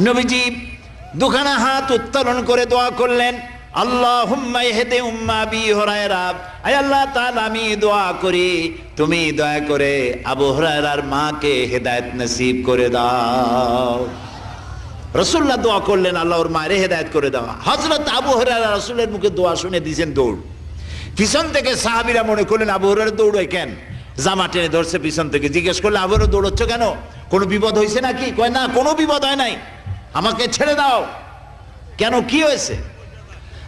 নবীজি দুখানা হাত উত্তোলন করে দোয়া করলেন, আল্লাহুম্মা ইহদি উম্মা আবি হুরায়রা, আয় আল্লাহ তাআলা আমি দোয়া করি তুমি দয়া করে আবু হুরায়রার মাকে হেদায়েত নসিব করে দাও। রাসূলুল্লাহ দোয়া করলেন আল্লাহ ওর মায়ের হেদায়েত করে দাও। হযরত আবু হুরায়রা রাসূলের মুখে দোয়া শুনে দিয়েছেন দৌড়। পিছন থেকে সাহাবীরা মনে করলেন আবু হুরায়রা দৌড়ায় কেন, জামা টেনে ধরছে পিছন থেকে। জিজ্ঞেস করলে আবু হুরায়রা দৌড়চ্ছ কেন, কোনো বিপদ হয়েছে নাকি? কয় না, কোনো বিপদ হয় নাই, আমাকে ছেড়ে দাও। কেন, কি হয়েছে?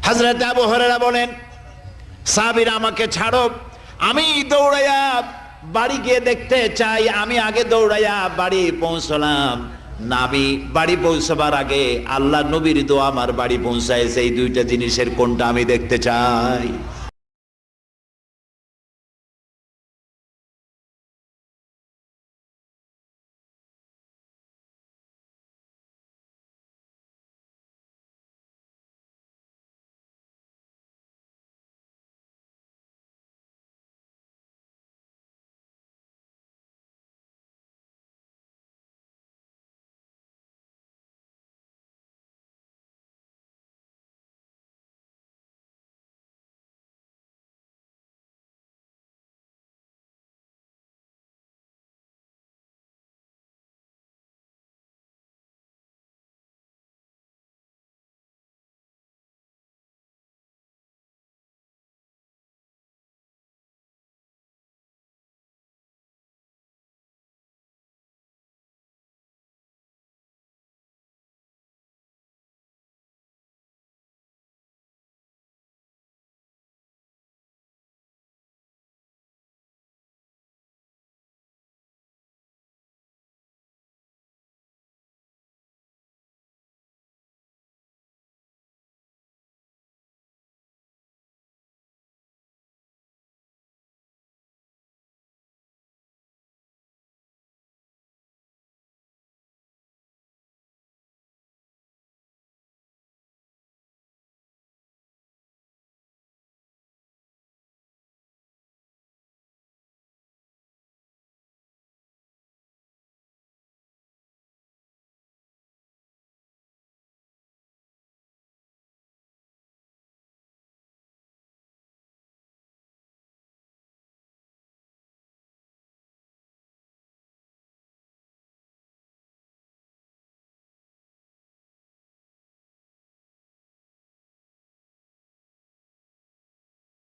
হযরত আবু হুরায়রা বলেন, সাহাবীরা আমাকে ছাড়ো, আমি দৌড়াইয়া বাড়ি গিয়ে দেখতে চাই। আমি আগে দৌড়াইয়া বাড়ি পৌঁছলাম, নাবি বাড়ি পৌঁছবার আগে আল্লাহ নবীর দোয়া আমার বাড়ি পৌঁছায়। সেই দুইটা জিনিসের কোনটা আমি দেখতে চাই।